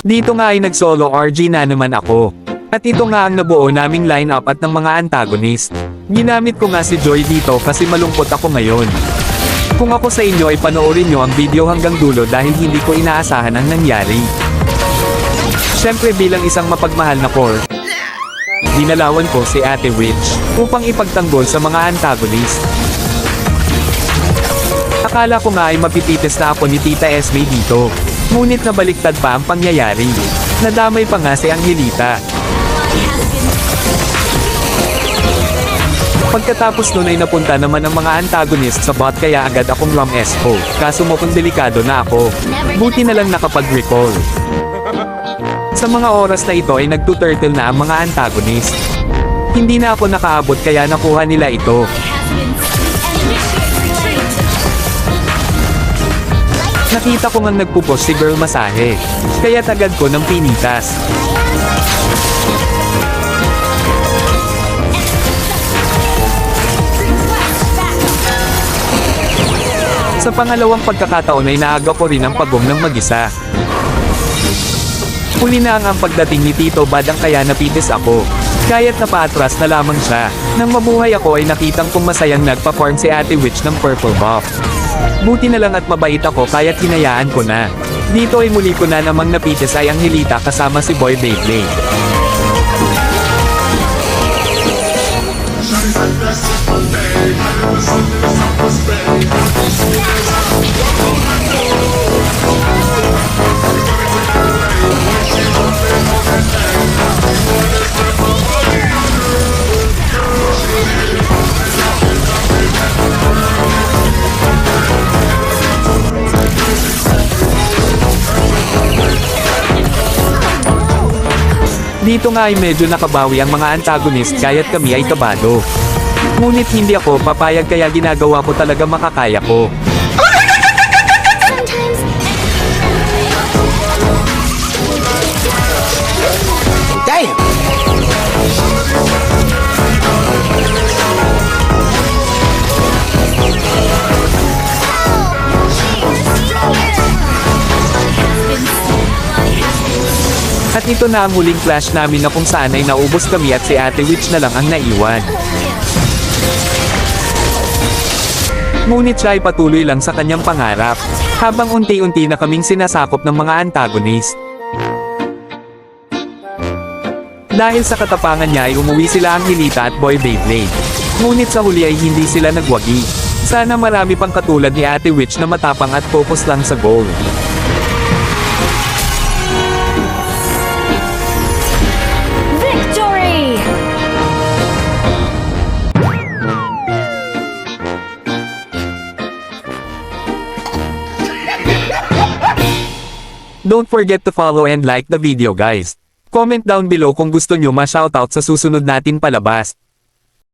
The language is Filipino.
Dito nga ay nag-solo RG na naman ako. At ito nga ang nabuo naming line-up at ng mga antagonist. Ginamit ko nga si Joy dito kasi malungkot ako ngayon. Kung ako sa inyo ay panoorin nyo ang video hanggang dulo dahil hindi ko inaasahan ang nangyari. Siyempre bilang isang mapagmahal na core, dinalawan ko si Ate Witch upang ipagtanggol sa mga antagonist. Akala ko nga ay mapipitis na ako ni Tita Esme dito. Ngunit nabaliktad pa ang pangyayari. Nadamay pa nga si Angelita. Pagkatapos nun ay napunta naman ang mga antagonist sa bot kaya agad akong ram esco. Kaso mukhang delikado na ako. Buti na lang nakapag-recall. Sa mga oras na ito ay nagtuturtle na ang mga antagonist. Hindi na ako nakaabot kaya nakuha nila ito. Nakita ko ngang nagpupost si Girl Masahe. Kaya tagad ko ng pinitas. Sa pangalawang pagkakataon ay naaga ko rin ang pagong ng mag-isa. Huli na ang pagdating ni Tito Badang kaya napitis ako. Kaya't napaatras na lamang siya. Nang mabuhay ako ay nakitang kung masayang nagpa-farm si Ate Witch ng purple buff. Buti na lang at mabait ako kaya't hinayaan ko na. Dito ay muli ko na namang napitis ay Angelita kasama si Boy Beyblade. Dito nga ay medyo nakabawi ang mga antagonist kaya't kami ay kabado. Ngunit hindi ako papayag kaya ginagawa ko talaga makakaya ko. Damn! At ito na ang huling clash namin na kung saan ay naubos kami at si Ate Witch na lang ang naiwan. Ngunit siya ay patuloy lang sa kanyang pangarap, habang unti-unti na kaming sinasakop ng mga antagonist. Dahil sa katapangan niya ay umuwi sila Angelita at Boy Beyblade. Ngunit sa huli ay hindi sila nagwagi. Sana marami pang katulad ni Ate Witch na matapang at focus lang sa goal. Don't forget to follow and like the video guys. Comment down below kung gusto nyo ma-shoutout sa susunod natin palabas.